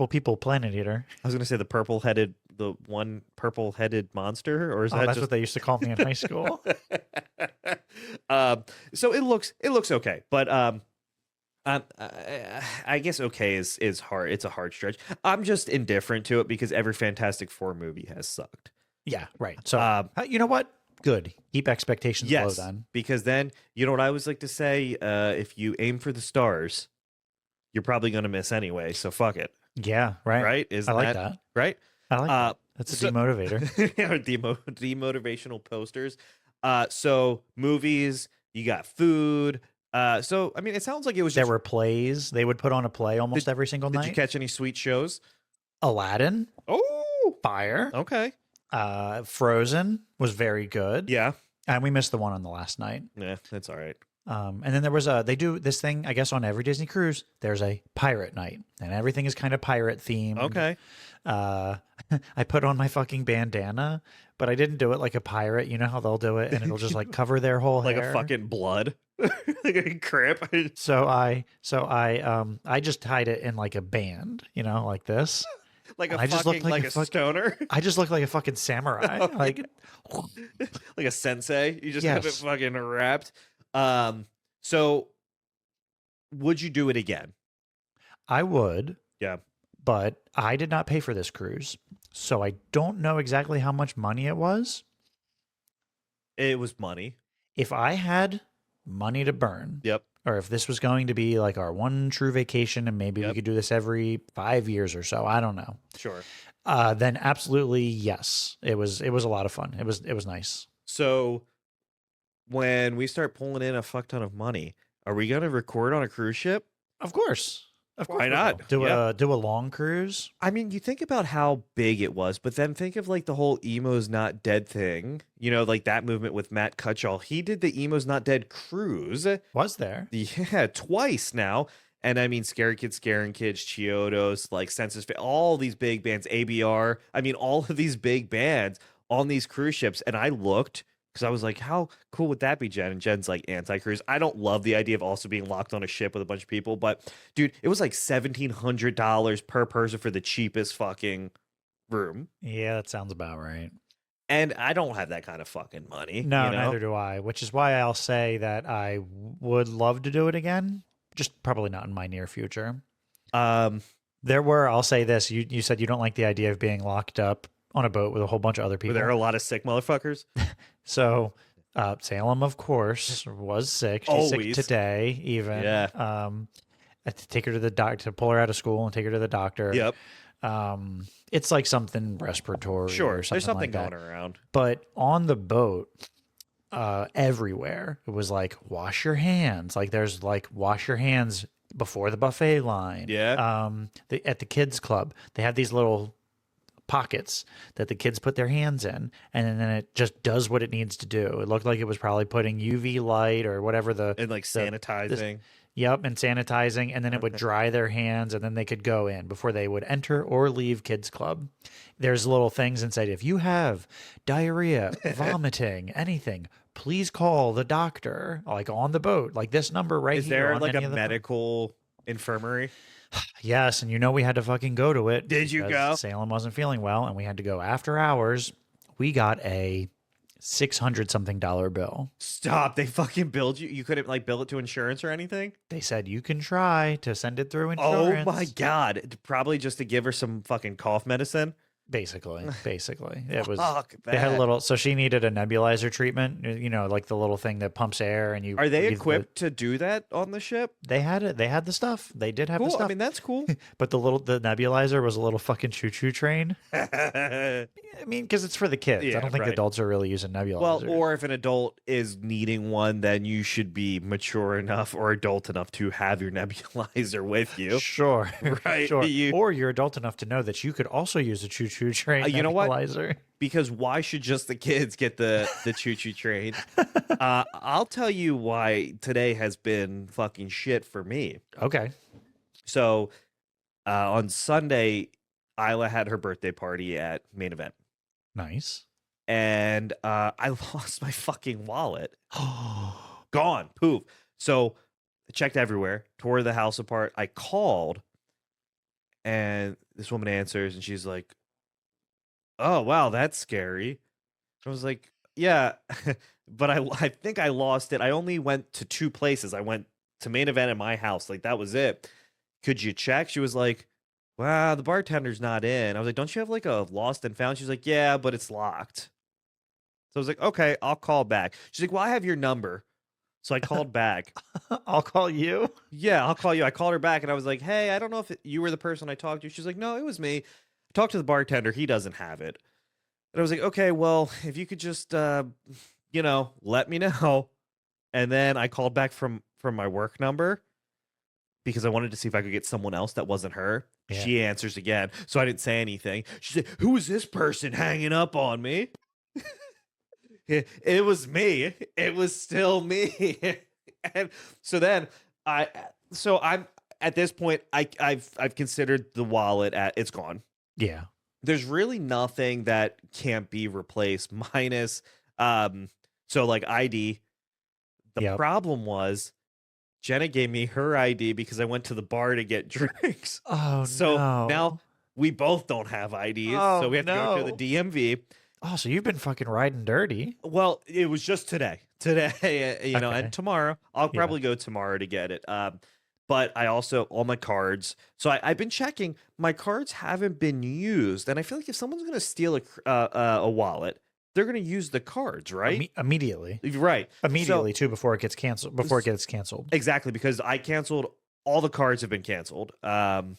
people planet eater. I was gonna say the one purple-headed monster, or is Oh, that that's just? what they used to call me in high school. So it looks okay, but I guess okay is hard. It's a hard stretch. I'm just indifferent to it because every Fantastic Four movie has sucked. Yeah, right. So, Um, you know what? Good. Keep expectations low yes, then. because then you know what I always like to say. If you aim for the stars, you're probably gonna miss anyway. So fuck it. Yeah, right. Right? I Isn't like that that. right? I like Uh, that. That's a so demotivator. demotivational posters. So movies, you got food. So I mean, it sounds like it was There just. were plays. They would put on a play almost Did every single Did you night. catch any sweet shows? Aladdin, Oh, Fire, okay. Frozen was very good. Yeah, And we missed the one on the last night. yeah, that's all right. And then there was they do this thing, I guess, on every Disney cruise. There's a pirate night, and everything is kind of pirate themed. Okay, Uh, I put on my fucking bandana, but I didn't do it like a pirate. You know how they'll do it, and it'll just like cover their whole like hair. a fucking blood, like a crip. I just tied it in like a band, you know, like this. Like a I just fucking looked like like a a fuck- stoner, I just look like a fucking samurai. Like, like a sensei. You just have it yes, fucking wrapped. So would you do it again? I would, Yeah, but I did not pay for this cruise, so I don't know exactly how much money it was. it was money. If I had money to burn, Yep, or if this was going to be like our one true vacation and maybe we Yep. could do this every 5 years or so, I don't know. sure. Then absolutely yes. It was a lot of fun. It was nice. So when we start pulling in a fuck ton of money, are we gonna record on a cruise ship? Of course. Of course. Why we not? will. Do Yeah. a long cruise? I mean, you think about how big it was, but then think of like the whole emo's not dead thing. You know, like that movement with Matt Cutshall. He did the emo's not dead cruise. Was there? Yeah, twice now. And I mean, Scary Kids, Scaring Kids, Chiodos, like Census, all these big bands, ABR. I mean, all of these big bands on these cruise ships. And I looked because I was like, how cool would that be, Jen? And Jen's like anti cruise. I don't love the idea of also being locked on a ship with a bunch of people, but dude, it was like $1,700 per person for the cheapest fucking room. Yeah, that sounds about right. And I don't have that kind of fucking money. No, you know? neither do I, which is why I'll say that I would love to do it again, just probably not in my near future. I'll say this, you said you don't like the idea of being locked up on a boat with a whole bunch of other people. There are a lot of sick motherfuckers. So Salem, of course, was sick. She's sick Always. today, even. Yeah. I had to take her to the doctor, to pull her out of school and take her to the doctor. Yep. It's like something respiratory Sure. or something There's something like that. going around. But on the boat, everywhere, it was like, wash your hands. Like there's like, wash your hands before the buffet line. Yeah. At the kids club, they have these little pockets that the kids put their hands in, and then it just does what it needs to do. It looked like it was probably putting UV light or whatever And like sanitizing. Yep, and sanitizing, and then it would dry their hands, and then they could go in before they would enter or leave kids club. There's little things inside. If you have diarrhea, vomiting, anything, please call the doctor. Like on the boat, like this number right Is here. there on like any a of the- medical infirmary? Yes, and you know we had to fucking go to it. Did you because go? Salem wasn't feeling well, and we had to go after hours. We got a $600-something bill. Stop. They fucking billed you. You couldn't like bill it to insurance or anything? They said you can try to send it through Oh insurance. my God. Probably just to give her some fucking cough medicine. Basically, it was. Fuck They had a that. little. So she needed a nebulizer treatment. You know, like the little thing that pumps air, and you. Are they breathe equipped to do that on the ship? They had it. They had the stuff. They did have the Cool. stuff. I mean, that's cool. but the nebulizer was a little fucking choo choo train. Well, I mean, because it's for the kids. Yeah, I don't think right. adults are really using nebulizers. or if an adult is needing one, then you should be mature enough or adult enough to have your nebulizer with you. Sure, Right, sure. you- Or you're adult enough to know that you could also use a choo choo train. You know what? nebulizer. Because why should just the kids get the choo choo train? I'll tell you why today has been fucking shit for me. Okay. So on Sunday, Isla had her birthday party at Main Event, Nice. and I lost my fucking wallet. Gone, poof. So I checked everywhere, tore the house apart. I called And this woman answers, and she's like, "Oh wow, that's scary." I was like, "Yeah, but I think I lost it. I only went to two places. I went to main event at my house. Like that was it. Could you check?" She was like, "Wow, the bartender's not in." I was like, "Don't you have like a lost and found?" She's like, "Yeah, but it's locked." So I was like, "Okay, I'll call back." She's like, "Well, I have your number." So I called back. I'll call you. Yeah, I'll call you. I called her back and I was like, "Hey, I don't know if you were the person I talked to." She's like, "No, it was me." I talked to the bartender. He doesn't have it. And I was like, "Okay, well, if you could just, let me know." And then I called back from my work number because I wanted to see if I could get someone else that wasn't her. Yeah. She answers again, so I didn't say anything. She said, "Who is this person hanging up on me?" It was me. It was still me. And so then I I'm at this point I've considered the wallet at it's gone. Yeah. There's really nothing that can't be replaced minus um like ID. The Yep. problem was Jenna gave me her ID because I went to the bar to get drinks. Oh So now no. we both don't have IDs. So Oh we have to go to the no. DMV. Oh, so you've been fucking riding dirty. Well, it was just today. Today, and Okay. tomorrow. I'll Yeah. probably go tomorrow to get it. But I also all my cards. So I've been checking. My cards haven't been used, and I feel like if someone's gonna steal a wallet, they're gonna use the cards, right? Immediately. Right. So Immediately too before it gets canceled. Before it gets canceled. exactly because I canceled all the cards have been canceled. And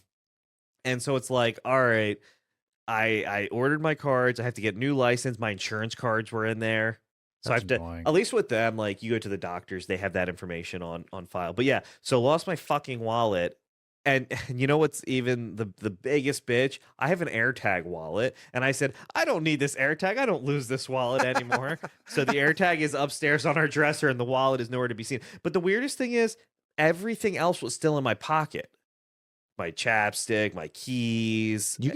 so it's like, all right, I ordered my cards. I have to get new license. My insurance cards were in there. So I That's have to annoying. at least with them, like you go to the doctors, they have that information on file. But yeah, so lost my fucking wallet. And you know what's even the biggest bitch? I have an AirTag wallet, and I said, I don't need this AirTag. I don't lose this wallet anymore. So the AirTag is upstairs on our dresser, and the wallet is nowhere to be seen. But the weirdest thing is, everything else was still in my pocket. My chapstick, my keys. You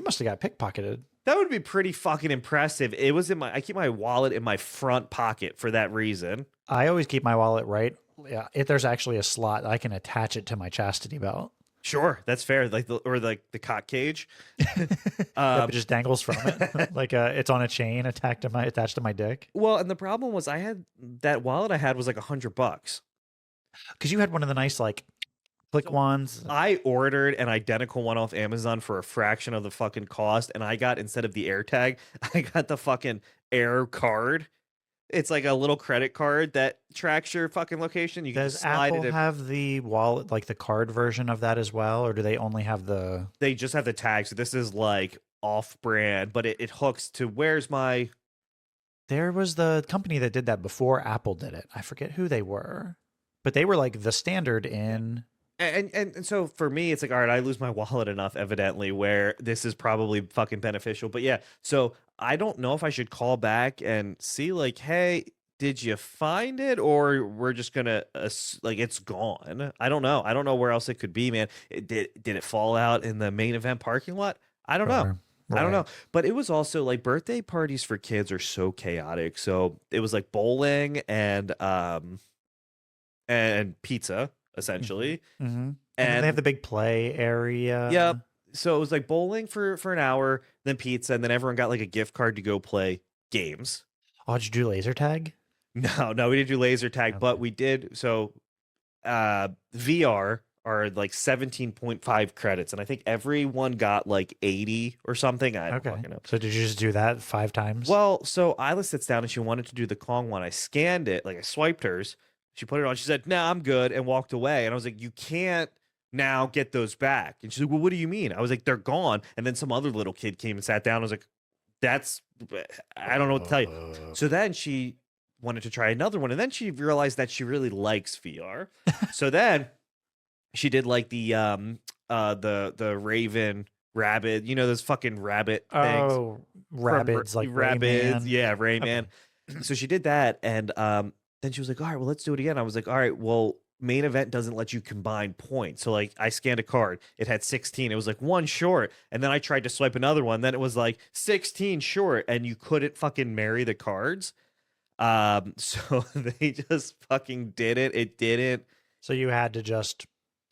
must have got pickpocketed. That would be pretty fucking impressive. It was I keep my wallet in my front pocket for that reason. I always keep my wallet right. Yeah, if there's actually a slot, I can attach it to my chastity belt. Sure, that's fair. Like the cock cage. It just dangles from it, like it's on a chain attached to my dick. Well, and the problem was I had that wallet I had was like $100. Because you had one of the nice like click ones. I ordered an identical one off Amazon for a fraction of the fucking cost, and I got instead of the AirTag, I got the fucking Air card. It's like a little credit card that tracks your fucking location. You can Does just slide Apple it in. have the wallet, like the card version of that as well, or do they only have the? They just have the tag, so this is like off-brand, but it hooks to where's my. There was the company that did that before Apple did it. I forget who they were, but they were like the standard in. And so for me, it's like, all right, I lose my wallet enough, evidently, where this is probably fucking beneficial. But yeah, so I don't know if I should call back and see, like, hey, did you find it, or we're just gonna like it's gone? I don't know. I don't know where else it could be, man. Did it fall out in the main event parking lot? I don't know. Sure. I don't Right. know. But it was also like birthday parties for kids are so chaotic. So it was like bowling and pizza essentially. Mm-hmm. And then they have And the big play area. yep. So it was like bowling for an hour, then pizza, and then everyone got like a gift card to go play games. Oh, did you do laser tag? No, we didn't do laser tag, but Okay. we did. So VR are like 17.5 credits, and I think everyone got like 80 or something. I don't Okay. fucking know. So did you just do that 5 times? Well, so Isla sits down and she wanted to do the Kong one. I scanned it, like I swiped hers. She put it on. She said, "Nah, I'm good," and walked away. And I was like, "You can't now get those back." And she's like, "Well, what do you mean?" I was like, "They're gone." And then some other little kid came and sat down. I was like, "That's I don't know what to tell you." So then she wanted to try another one, and then she realized that she really likes VR. So then she did like the Raven rabbit, you know those fucking rabbit things. Oh, rabbits like rabbits, Rayman. yeah, Rayman. Okay. So she did that, and then she was like, "All right, well, let's do it again." I was like, "All right, well, main event doesn't let you combine points." So like, I scanned a card, it had 16, it was like one short, and then I tried to swipe another one, then it was like 16 short, and you couldn't fucking marry the cards. So they just fucking did it. It didn't. So you had to just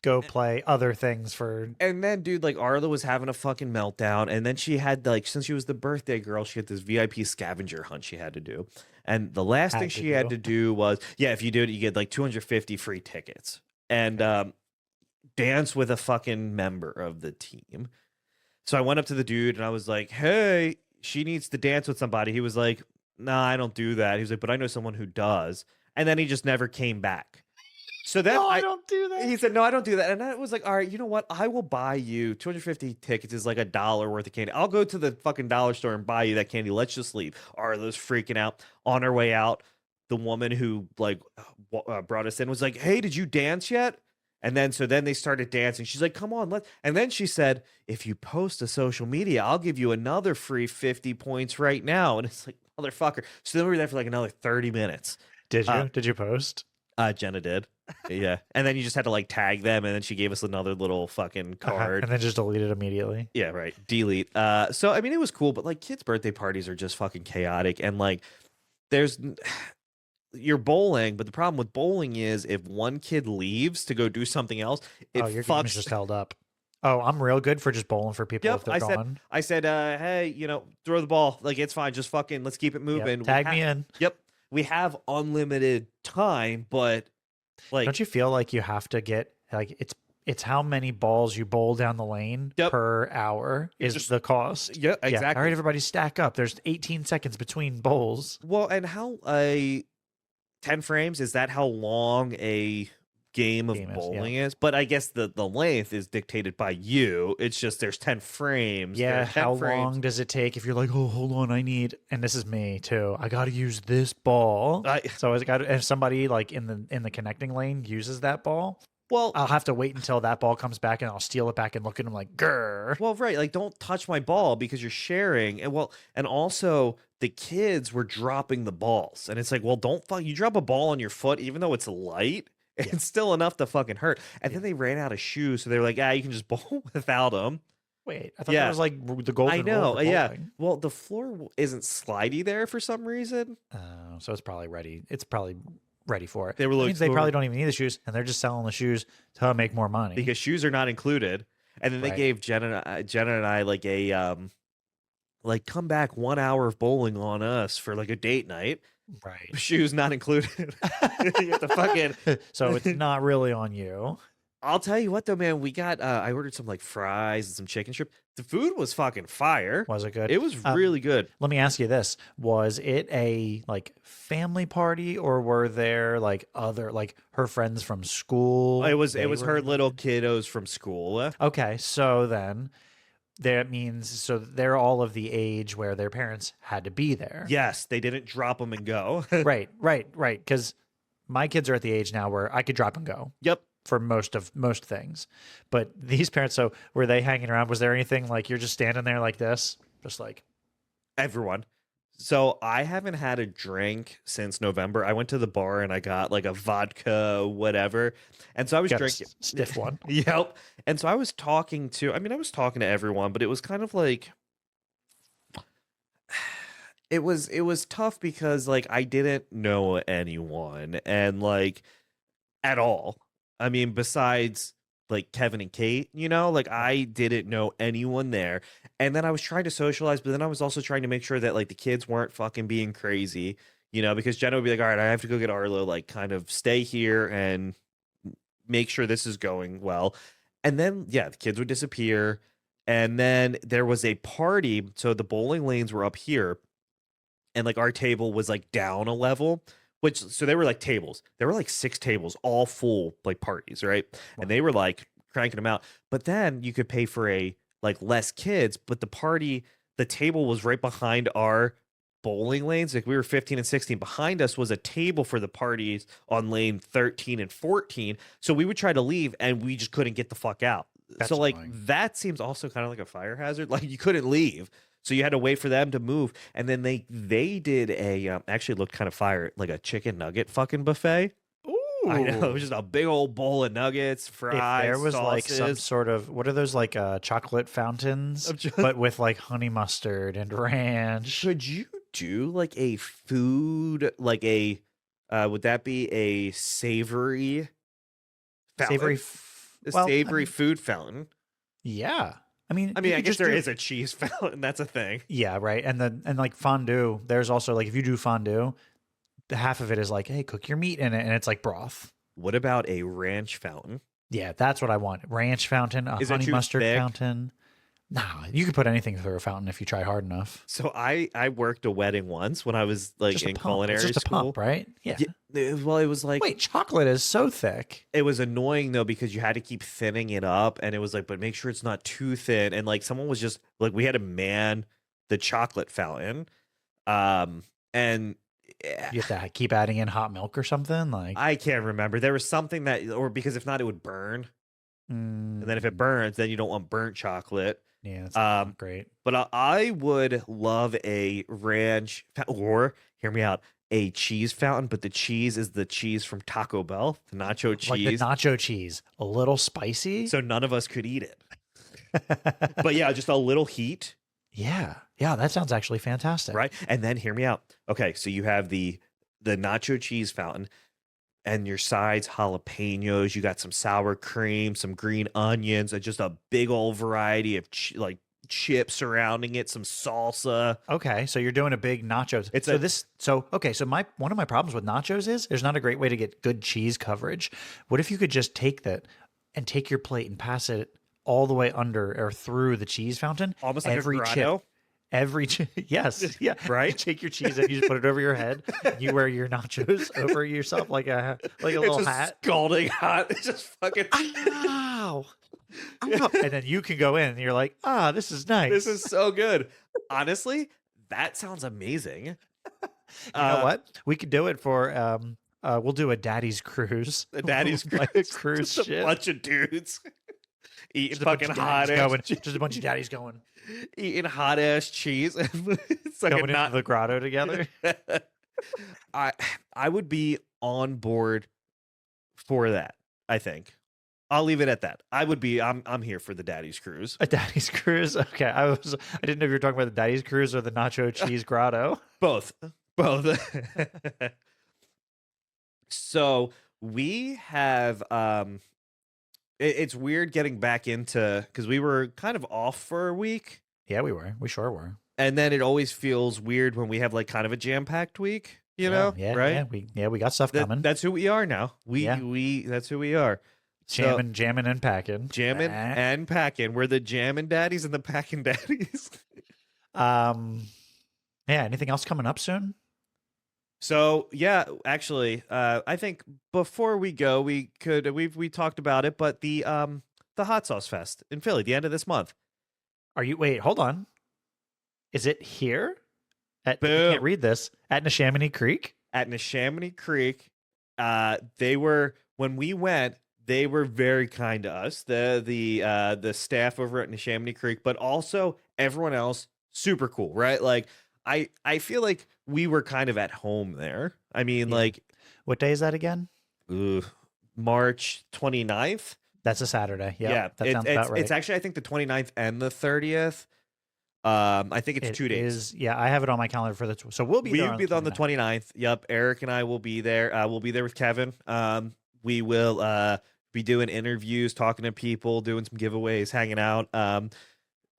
go play other things for. And then, dude, like Arla was having a fucking meltdown, and then she had like, since she was the birthday girl, she had this VIP scavenger hunt she had to do, and the last thing Had to she had do. to do was, yeah, if you do it, you get like 250 free tickets, and dance with a fucking member of the team. So I went up to the dude and I was like, "Hey, she needs to dance with somebody." He was like, "Nah, I don't do that." He was like, "But I know someone who does," and then he just never came back. So then No, I don't do that. he said, "No, I don't do that." And I was like, "All right, you know what? I will buy you 250 tickets is like $1 worth of candy. I'll go to the fucking dollar store and buy you that candy. Let's just leave." Arlo's freaking out. On her way out, the woman who like brought us in was like, "Hey, did you dance yet?" And then so then they started dancing. She's like, "Come on, let." And then she said, "If you post to social media, I'll give you another free 50 points right now." And it's like, motherfucker. So then we were there for like another 30 minutes. Did you? Uh, Did you post? Jenna did. Yeah. And then you just had to like tag them, and then she gave us another little fucking card. And then just delete it immediately. Yeah, right. Delete. So I mean it was cool, but like kids' birthday parties are just fucking chaotic. And like there's you're bowling, but the problem with bowling is if one kid leaves to go do something else, it Oh, your game is fucks. just held up. Oh, I'm real good for just bowling for people if Yep, they're gone. I said, hey, throw the ball. Like it's fine. Just fucking let's keep it Yep. moving. Tag me in. Yep, we have unlimited time, but like, Don't you feel like you have to get like it's how many balls you bowl down the lane Yep. per hour is Just- the cost. yeah, exactly. All right, everybody stack up. There's 18 seconds between bowls. Well, and how 10 frames is that how long a game of bowling is? But I guess the length is dictated by you. It's just there's 10 frames. There Yeah, are 10 how frames. long does it take if you're like, oh, hold on, I need, and this is me too. I got to use this ball. So if somebody like in the connecting lane uses that ball, Well, I'll have to wait until that ball comes back and I'll steal it back and look at him like, grr. well, right. Like, don't touch my ball because you're sharing. And also the kids were dropping the balls. And it's like, well, you drop a ball on your foot, even though it's light, it's still enough to fucking hurt. And then they ran out of shoes. So they were like, you can just bowl without them. Wait, I thought that was like the golden I know. rule for Yeah. bowling. Well, the floor isn't slidey there for some reason. So it's probably ready. It's probably ready for it. They were That like, means they probably don't even need the shoes, and they're just selling the shoes to make more money. Because shoes are not included. And then they Right. gave Jenna and I like a like come back 1 hour of bowling on us for like a date night. Right. Shoes not included. You have to fucking. So it's not really on you. I'll tell you what though, man. We got I ordered some like fries and some chicken strip. The food was fucking fire. Was it good? It was really good. Let me ask you this: was it a like family party, or were there like other like her friends from school? It was They were her invited? little kiddos from school. Okay, so then that means so they're all of the age where their parents had to be there. Yes, they didn't drop them and go. Right. Because my kids are at the age now where I could drop and go. Yep. For most things. But these parents, so were they hanging around? Was there anything like you're just standing there like this? Just like Everyone. So I haven't had a drink since November. I went to the bar and I got like a vodka, whatever. And so I was got a drinking stiff one. Yep. And so I was talking to everyone, but it was kind of like it was tough because like I didn't know anyone and like at all. I mean, besides like Kevin and Kate, like I didn't know anyone there. And then I was trying to socialize, but then I was also trying to make sure that like the kids weren't fucking being crazy, because Jenna would be like, all right, I have to go get Arlo, like kind of stay here and make sure this is going well. And then, yeah, the kids would disappear. And then there was a party. So the bowling lanes were up here and like our table was like down a level. So they were like tables. There were like 6 tables, all full like parties, right? Wow. And they were like cranking them out. But then you could pay for a like less kids, but the table was right behind our bowling lanes. Like we were 15 and 16. Behind us was a table for the parties on lane 13 and 14. So we would try to leave and we just couldn't get the fuck out. That's so like annoying. that seems also kind of like a fire hazard. Like you couldn't leave. So you had to wait for them to move, and then they did a actually looked kind of fire, like a chicken nugget fucking buffet. Ooh. I know, it was just a big old bowl of nuggets, fries, If there was like some sauces. sort of what are those like chocolate fountains, but with like honey mustard and ranch. Could you do like a food, like a would that be a savory? Fountain? Savory a Well, I savory mean, food fountain. yeah. I mean, I you mean, I could guess just there do. is a cheese fountain. That's a thing. Yeah, right. And like fondue, there's also like if you do fondue, the half of it is like, hey, cook your meat in it, and it's like broth. What about a ranch fountain? Yeah, that's what I want. Ranch fountain, a Is that honey too mustard thick? fountain. Nah, you could put anything through a fountain if you try hard enough. So I worked a wedding once when I was like Just a in pump. It's culinary just a pump, school. right? Yeah. Yeah, well, it was like Wait, chocolate is so thick. it was annoying though because you had to keep thinning it up, and it was like, but make sure it's not too thin. And like someone was just like, we had to man the chocolate fountain, and eh, You have to keep adding in hot milk or something. Like, I can't remember. There was something that, or because if not, it would burn. And then if it burns, then you don't want burnt chocolate. yeah, that's Um, not great. but I would love a ranch or hear me out, a cheese fountain. But the cheese is the cheese from Taco Bell, the nacho Like the cheese. nacho cheese, a little spicy. So none of us could eat it. But yeah, just a little heat, Yeah, yeah, that sounds actually fantastic. right? And then hear me out. Okay, so you have the nacho cheese fountain. And your sides, jalapenos. You got some sour cream, some green onions, and just a big old variety of like chips surrounding it, some salsa. Okay, so you're doing a big nachos. It's so a- this so okay, so my one of my problems with nachos is there's not a great way to get good cheese coverage. What if you could just take that and take your plate and pass it all the way under or through the cheese fountain? Almost like every a chip, grotto. yes, yeah, Right? You take your cheese and you just put it over your head. And you wear your nachos over yourself like a It's little just hat. scalding hot. It's just fucking. Ow! Ow. And then you can go in and you're like, this is nice. This is so good. Honestly, that sounds amazing. You know what? We could do it for we'll do a daddy's cruise. The Daddy's Like cruise. a cruise Just a ship. bunch of dudes eating Just a bunch fucking of hot daddies ass, going. Just a bunch of daddies going eating hot ass cheese. It's like going a not. into the grotto together. I would be on board for that. I think I'll leave it at that. I'm here for the Daddy's cruise. A daddy's cruise. Okay, I didn't know if you were talking about the daddy's cruise or the nacho cheese grotto. Both. So we have it's weird getting back into because we were kind of off for a week, Yeah, we were. We sure were. and then it always feels weird when we have like kind of a jam-packed week, Yeah, right? Yeah, we got stuff coming. That's who we are now. Yeah. We that's who we are. So, Jamming and packing. jamming and packing. We're the jamming daddies and the packing daddies. Yeah. Anything else coming up soon? So yeah, actually, I think before we go, we talked about it, but the Hot Sauce Fest in Philly, the end of this month. Wait, hold on. Is it here? I Boom. can't read this. At Neshaminy Creek? At Neshaminy Creek. When we went, they were very kind to us. The staff over at Neshaminy Creek, but also everyone else, super cool, right? Like I feel like we were kind of at home there. I mean, Yeah. like What day is that again? March 29th. That's a Saturday. Yep, Yeah, that sounds about right. It's actually I think the 29th and the 30th. I think it's 2 days. Yeah, I have it on my calendar for the. So we'll be there We'll be there on the 29th. 29th. Yep, Eric and I will be there. We'll be there with Kevin. We will be doing interviews, talking to people, doing some giveaways, hanging out.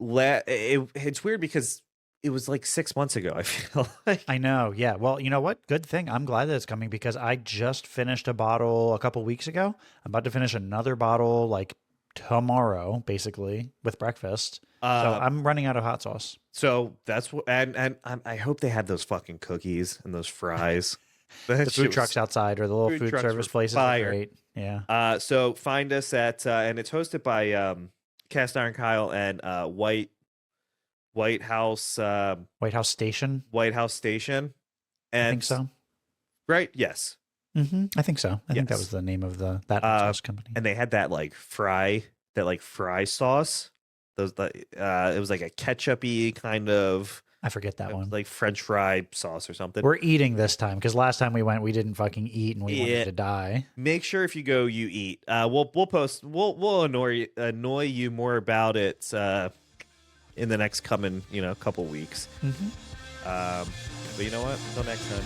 It's weird because it was like 6 months ago. I feel like I know. Yeah. Well, you know what? Good thing. I'm glad that it's coming because I just finished a bottle a couple weeks ago. I'm about to finish another bottle like tomorrow, basically with breakfast. So I'm running out of hot sauce. So that's what, and I hope they had those fucking cookies and those fries. The food trucks outside or the little food trucks service were places are fire. great. Yeah. So find us at and it's hosted by Cast Iron Kyle and White House White House Station. White House Station. And I think so. Right? Yes. I think so. I think that Yes. was the name of that hot sauce company. And they had that fry sauce. It was like a ketchup-y kind of I forget that one. like French fry sauce or something. We're eating this time because last time we went, we didn't fucking eat and we Yeah. wanted to die. Make sure if you go, you eat. We'll post. We'll annoy you more about it in the next coming couple weeks. Mm-hmm. But you know what? Until next time.